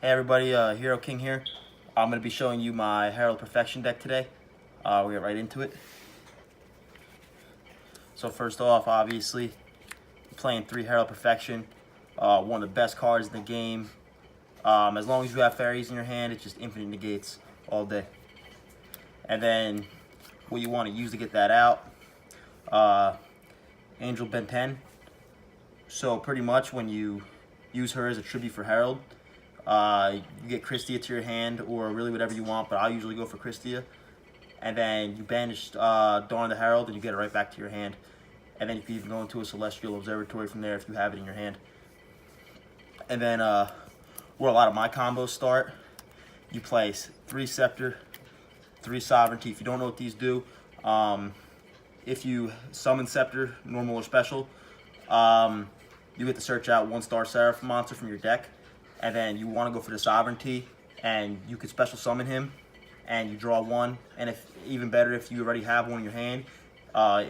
Hey everybody, Hero King here. I'm going to be showing you my Herald Perfection deck today. We'll get right into it. So first off, obviously, I'm playing 3 Herald Perfection. One of the best cards in the game. As long as you have fairies in your hand, it's just infinite negates all day. And then what you want to use to get that out, Angel Ben 10. So pretty much when you use her as a tribute for Herald, you get Christia to your hand, or really whatever you want, but I'll usually go for Christia. And then you banish Dawn the Herald, and you get it right back to your hand. And then you can even go into a Celestial Observatory from there if you have it in your hand. And then where a lot of my combos start, you play 3 Scepter, 3 Sovereignty. If you don't know what these do, if you summon Scepter, normal or special, you get to search out 1-star Seraph monster from your deck, and then you want to go for the Sovereignty, and you could special summon him, and you draw 1. And if even better, if you already have 1 in your hand,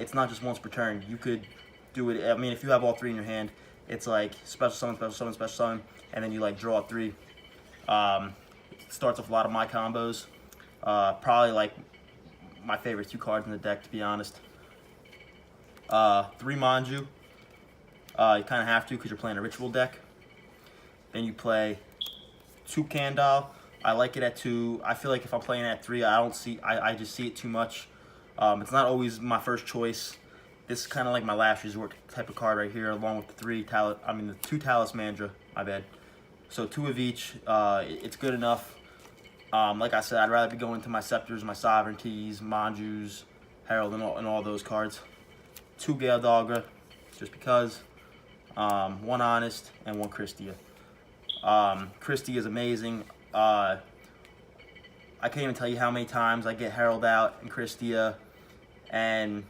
it's not just once per turn. You could do it. I mean, if you have all 3 in your hand, it's like special summon, special summon, special summon, and then you like draw 3. It starts off a lot of my combos. Probably like my favorite 2 cards in the deck, to be honest. 3 Manju. You kind of have to because you're playing a ritual deck. Then you play 2 Candle. I like it at 2. I feel like if I'm playing at 3, I just see it too much. It's not always my first choice. This is kind of like my last resort type of card right here, along with the 2 Talismandra. My bad. So 2 of each. It's good enough. Like I said, I'd rather be going to my Scepters, my Sovereignties, Manjus, Herald, and all those cards. 2 Gale Dogra, just because. 1 Honest and 1 Christia. Christie is amazing. I can't even tell you how many times I get Herald out in Christia, and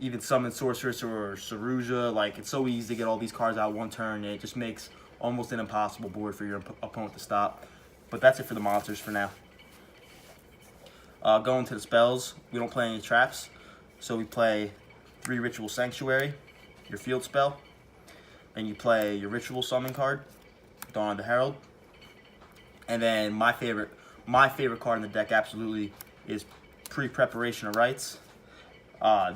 even summon Sorceress or Saruja. Like, it's so easy to get all these cards out 1 turn, and it just makes almost an impossible board for your opponent to stop. But that's it for the monsters for now. Going to the spells, we don't play any traps, so we play 3 Ritual Sanctuary, your field spell. Then you play your Ritual Summon card, Dawn the Herald. And then my favorite card in the deck absolutely is Pre-Preparation of Rites.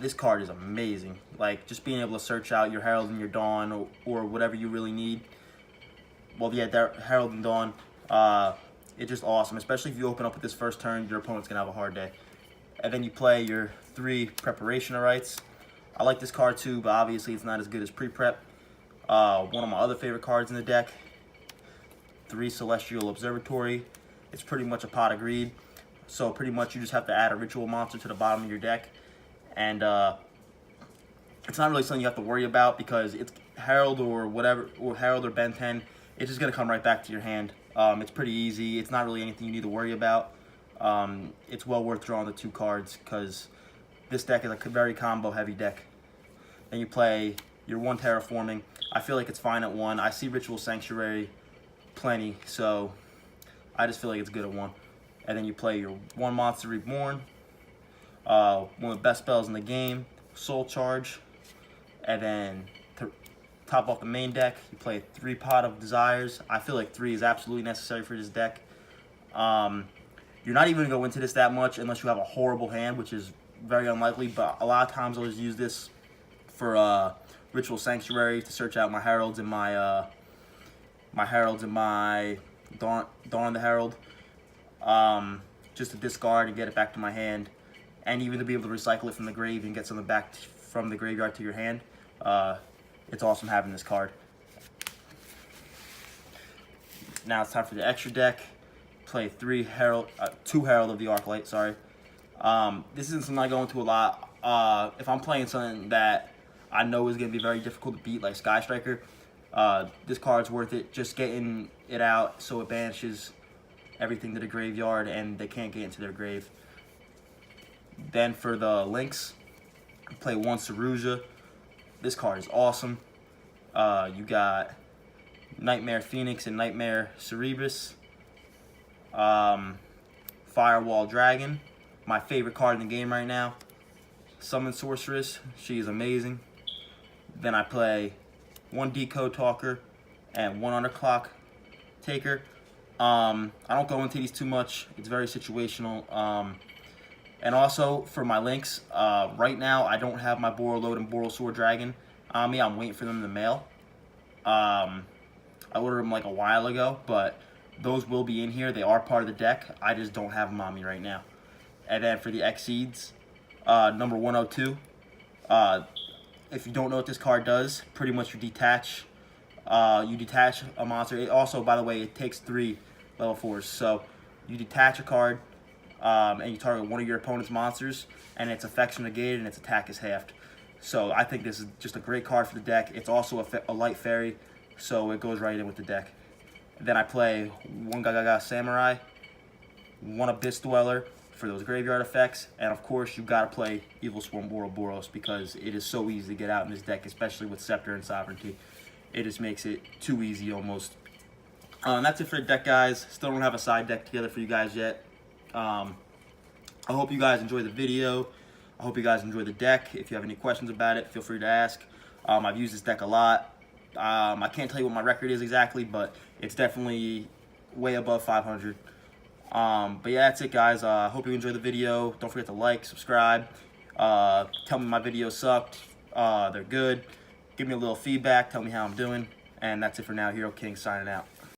This card is amazing. Like, just being able to search out your Herald and your Dawn, or whatever you really need. Well, yeah, Herald and Dawn, it's just awesome. Especially if you open up with this first turn, your opponent's going to have a hard day. And then you play your 3 Preparation of Rites. I like this card too, but obviously it's not as good as Pre-Prep. One of my other favorite cards in the deck, 3 Celestial Observatory. It's pretty much a pot of greed. So pretty much you just have to add a ritual monster to the bottom of your deck. And it's not really something you have to worry about because it's Herald or whatever, or Herald or Ben 10. It's just going to come right back to your hand. It's pretty easy. It's not really anything you need to worry about. It's well worth drawing the 2 cards because this deck is a very combo heavy deck. Then you play your 1 Terraforming. I feel like it's fine at 1. I see Ritual Sanctuary plenty, so I just feel like it's good at 1. And then you play your 1 Monster Reborn, one of the best spells in the game, Soul Charge. And then to top off the main deck, you play 3 Pot of Desires. I feel like 3 is absolutely necessary for this deck. You're not even going to go into this that much unless you have a horrible hand, which is very unlikely, but a lot of times I'll just use this for Ritual Sanctuary to search out my Heralds and my Dawn the Herald, just to discard and get it back to my hand, and even to be able to recycle it from the grave and get something back from the graveyard to your hand. It's awesome having this card. Now it's time for the extra deck. Play 2 Herald of the Arclight. Sorry. This isn't something I go into a lot. If I'm playing something that I know is going to be very difficult to beat, like Sky Striker, this card's worth it. Just getting it out so it banishes everything to the graveyard and they can't get into their grave. Then for the links, play 1 Saruja. This card is awesome. You got Nightmare Phoenix and Nightmare Cerebus. Firewall Dragon, my favorite card in the game right now. Summon Sorceress, she is amazing. Then I play 1 Decode Talker and 1 Underclock taker. I don't go into these too much. It's very situational. And also for my links, right now I don't have my Borreload and Borrelsword Dragon on me. I'm waiting for them in the mail. I ordered them like a while ago, but those will be in here. They are part of the deck. I just don't have them on me right now. And then for the Exceeds, number 102. If you don't know what this card does, pretty much you detach a monster. It also, by the way, it takes 3 level 4s. So you detach a card, and you target one of your opponent's monsters, and its effects are negated and its attack is halved. So I think this is just a great card for the deck. It's also a light fairy, so it goes right in with the deck. And then I play 1 Gagaga Samurai, 1 Abyss Dweller for those graveyard effects, and of course you gotta play Evil Swarm Ouroboros because it is so easy to get out in this deck, especially with Scepter and Sovereignty. It just makes it too easy almost. That's it for the deck, guys. Still don't have a side deck together for you guys yet. I hope you guys enjoy the video. I hope you guys enjoy the deck. If you have any questions about it, feel free to ask. I've used this deck a lot. I can't tell you what my record is exactly, but it's definitely way above 500. But yeah, that's it, guys. Hope you enjoyed the video. Don't forget to like, subscribe. Tell me my videos sucked. They're good. Give me a little feedback. Tell me how I'm doing. And that's it for now. Hero King signing out.